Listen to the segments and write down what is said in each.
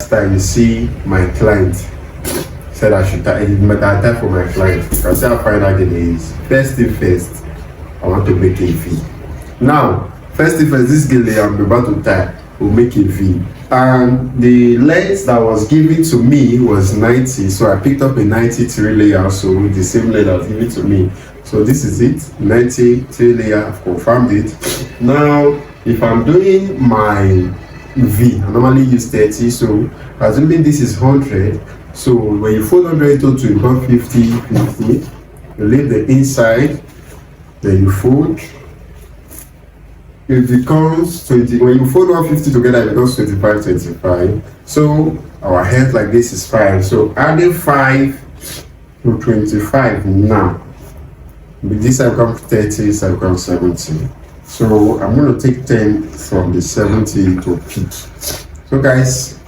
last time you see my client said I should tie for my client. You can see how fine that gele is. First thing first, I want to make a V. Now, first thing first, this gele I'm about to tie will make a V. And the length that was given to me was 90, so I picked up a 93 layer, so the same layer that was given to me. So this is it, 93 layer, I've confirmed it. Now, if I'm doing my V, I normally use 30, so assuming this is 100, so when you fold 100 to become 50, 50, you leave the inside, then you fold. It becomes 20. When you fold 150 together, it becomes 25, 25. So our head like this is 5. So adding 5 to 25 now. With this I become 30, this I become 70. So I'm going to take 10 from the 70 to peak. So guys,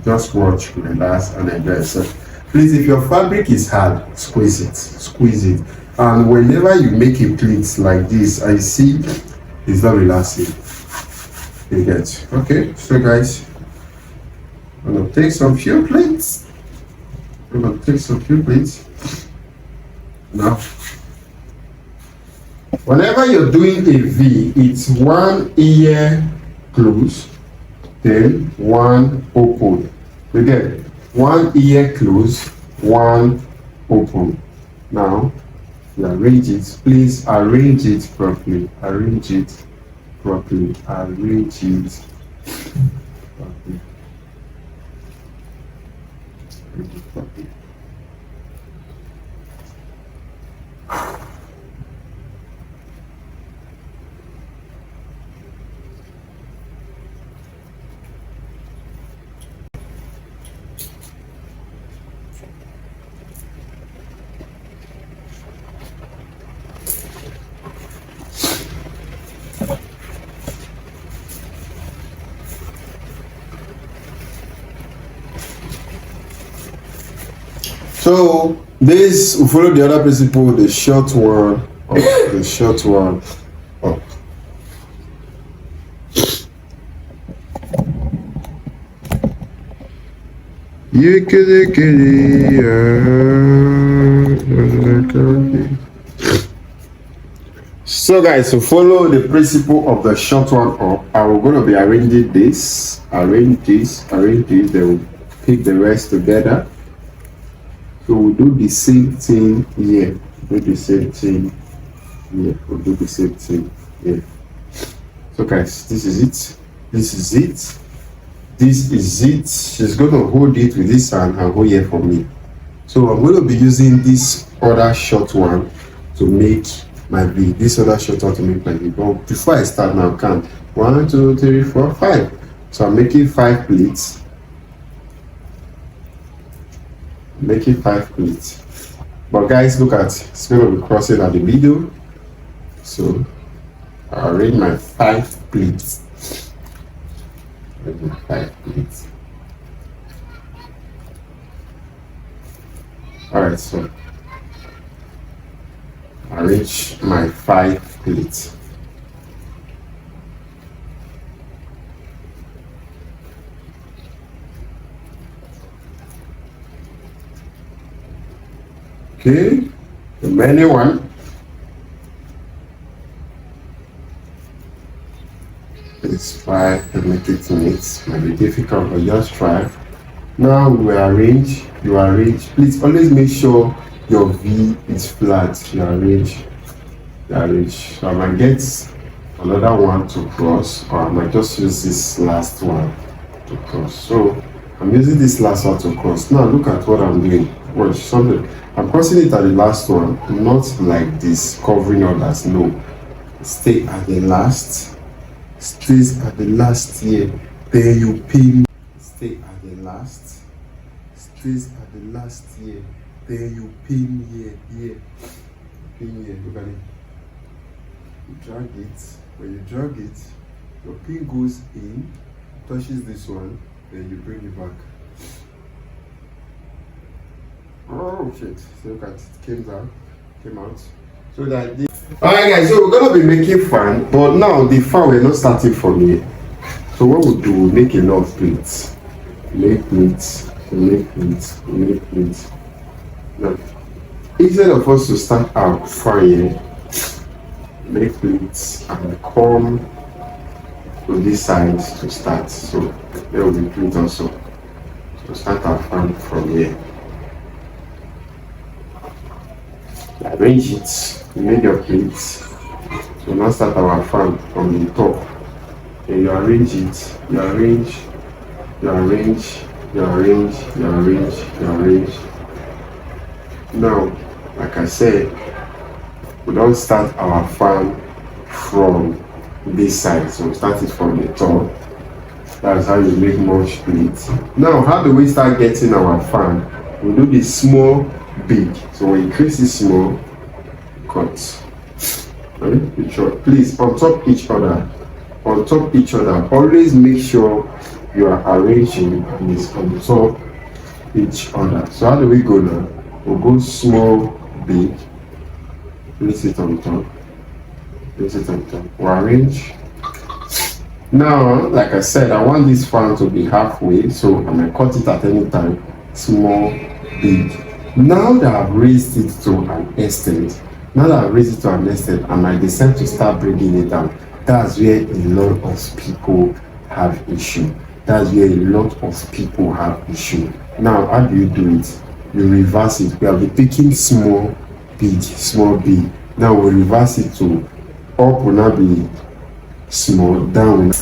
just watch, relax, and enjoy yourself. Please, if your fabric is hard, squeeze it, squeeze it. And whenever you make a pleat like this, I see it's not relaxing. You get, okay? So guys, I'm gonna take some few plates. Now, whenever you're doing a V, it's one ear close, then one open. You get one ear close, one open. Now, you arrange it. Please arrange it properly. Arrange it properly. Arrange it properly. Arrange it properly. So this will follow the other principle, the short one up, the short one up. So guys, to follow the principle of the short one up, I'm going to be arranging this, arrange this, then we'll pick the rest together. So we'll do the same thing here. We'll do the same thing here. We'll do the same thing here. So guys, this is it. This is it. This is it. She's going to hold it with this hand and hold here for me. So I'm going to be using this other short one to make my V. This other short one to make my V. But before I start now, count 1, 2, 3, 4, 5. So I'm making 5 pleats. Making 5 pleats. But guys, look at it's going to be crossing at the middle. So I'll arrange my 5 pleats. Arrange my 5 pleats. Alright, so arrange my 5 pleats. Okay, the remaining one is 5 to make it neat. Might be difficult, but just try. Now we arrange, you arrange. Please always make sure your V is flat. You arrange. So I might get another one to cross, or I might just use this last one to cross. So I'm using this last one to cross. Now look at what I'm doing. Watch something. I'm crossing it at the last one, not like this, covering others. No, stay at the last. Stays at the last here. Then you pin. Stay at the last. Stays at the last here. Then you pin here. Pin here. Look at it. You drag it. When you drag it, your pin goes in, touches this one, then you bring it back. Oh shit, so look at it, came out. So that this. Alright guys, so we're gonna be making fan, but now the fan we're not starting from here. So what we'll do, we'll make enough plates. make pleats, make pleats, make pleats. Now, instead of us to start our fire, make pleats and come to this side to start. So there will be pleat also. So start our fan from here. Arrange it, you made your pleats. So now start our fan from the top. And you arrange it, you arrange, you arrange, you arrange, you arrange, you arrange. Now, like I said, we don't start our fan from this side, so we start it from the top. That's how you make much pleats. Now, how do we start getting our fan? We do the small, big. So we increase it small, cut. Right? Short. Please, on top each other. On top each other. Always make sure you are arranging this on top each other. So how do we go now? We'll go small, big. Place it on top. Place it on top. We'll arrange. Now, like I said, I want this fan to be halfway, so I might cut it at any time. Small, big. Now that I've raised it to an extent, I might decide to start bringing it down. That's where a lot of people have issue. Now, how do you do it? You reverse it. We have been picking small, big, small, big. Now we reverse it to up will now be small, down.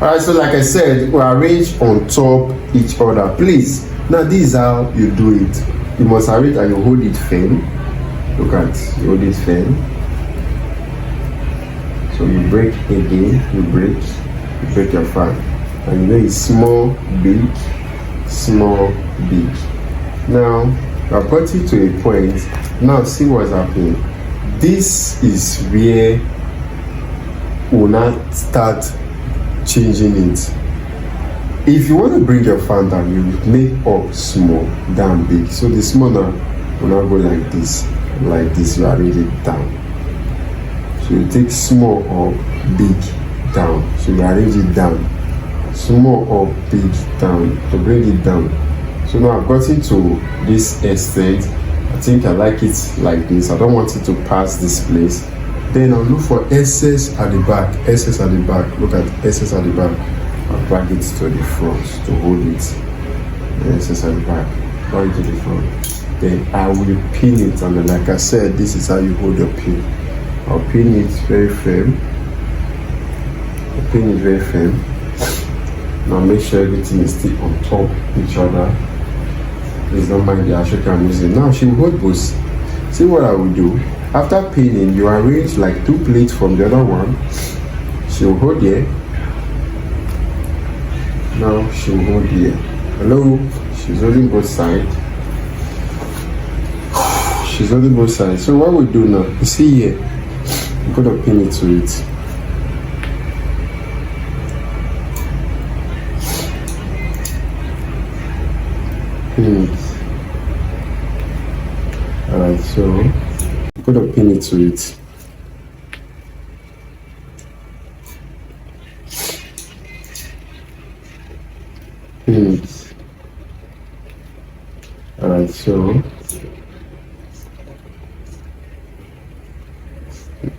Alright, so like I said, we arrange on top each other. Please, now this is how you do it. You must arrange and you hold it firm. Look at, you hold it firm. So you break again, you break your fan. And you know it's small, big, small, big. Now, I've got it to a point. Now see what's happening. This is where we'll now start changing it. If you want to bring your fan down, you make up small, down big. So the small now will now go like this, you arrange it down. So you take small up, big, down. So you arrange it down. Small up, big, down to bring it down. So now I've gotten to this extent. I think I like it like this. I don't want it to pass this place. Then I'll look for excess at the back. Look at excess at the back. I'll drag it to the front to hold it. The excess at the back. Drag it to the front. Then I will pin it. And then, like I said, this is how you hold your pin. I'll pin it very firm. Now make sure everything is still on top each other. Please don't mind the Ashika I'm using. Now she will hold both. See what I will do? After pinning, you arrange like 2 pleats from the other one. She will hold here. Now she will hold here. Hello? She's holding both sides. So what we do now? You see here? I'm going to pin it to it. Alright, so I'm going to pin it to it. Alright, so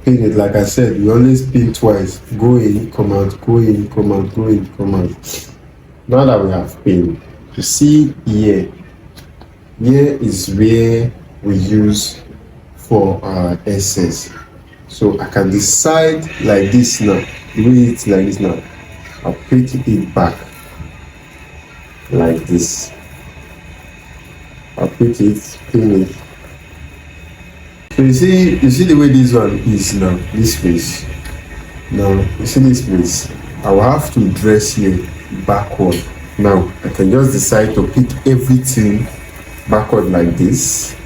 pin it. Like I said, you always pin twice. Go in, come out, go in, come out, go in, come out. Now that we have pinned, you see here is where we use for our excess. So I can decide like this now. Do it like this now. I'll put it back like this. I'll put it, pin it. So you see the way this one is now, this place. Now you see this place. I will have to dress here backward. Now I can just decide to pick everything backward like this,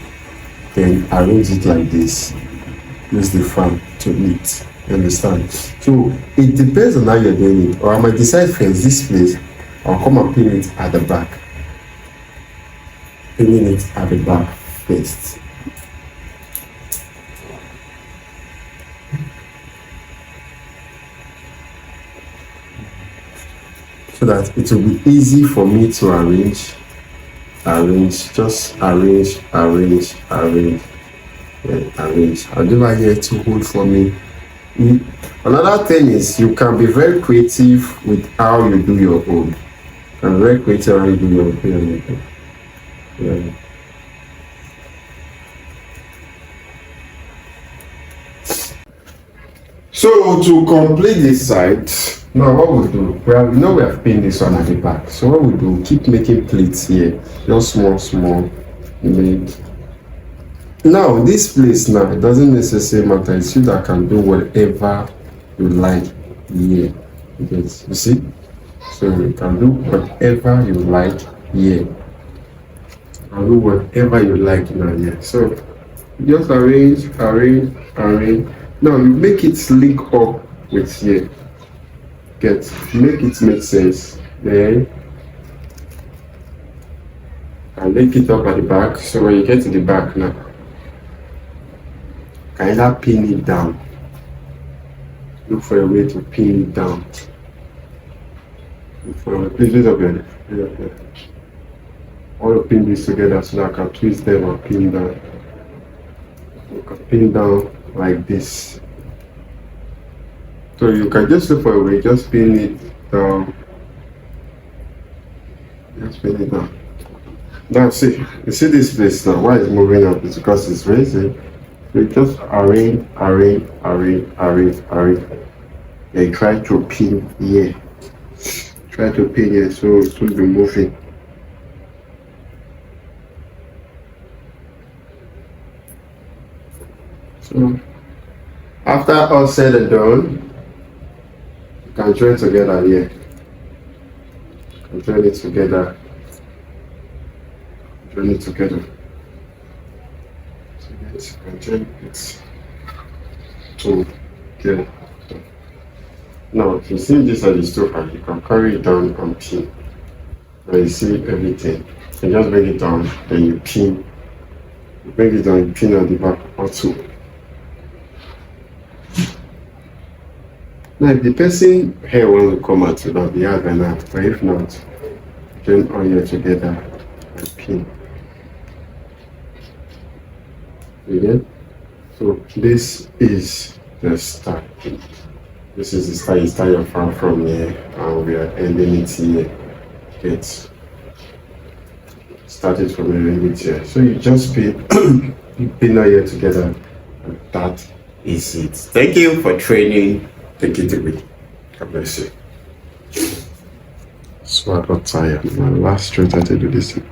then arrange it like this. Use the fan to meet. You understand? So it depends on how you're doing it. Or I might decide first this place, I'll come and pin it at the back. Pinning it at the back first. so that it will be easy for me to arrange, just arrange, arrange, arrange, and arrange. I'll do that here to hold for me. Another thing is you can be very creative with how you do your own. You can be very creative how you do your own. Yeah. So to complete this side, now what we do, we have pinned this one at the back. So what we do, keep making pleats here, just small, make. Now this place now, it doesn't necessarily matter. It's you that can do whatever you like here. You see? So you can do whatever you like here. I'll do whatever you like now here. So just arrange. Now you make it link up with here. Make it make sense. Then I link it up at the back. So when you get to the back now, can either pin it down. Look for a way to pin it down. Look for a way. Please raise up your head. I want to pin this together so that I can twist them and pin down. You can pin down like this. So you can just look for a way, just pin it down. Just pin it down. Now see, you see this place now, why it's moving up? It's because it's raising. You just arrange. And try to pin here. Try to pin here so it will be moving. So after all said and done, you can join together here. You can join it together. Join it together. So yes, you can join it together. Now, if you see this at the stopper, you can carry it down and pin. Now you see everything. You just bring it down, then you pin. You bring it down, you pin on the back also. Now, if the person hair wants to come out, it will be hard than that. But if not, join all here together and pin. Again. So this is the start. This is the start. You start your farm from here, and we are ending it here. Get started from the ending here. So you just pin, you pin all here together, and that is it. Thank you for training. Take it away. God bless you. So I got tired. My last straight I had to do this thing.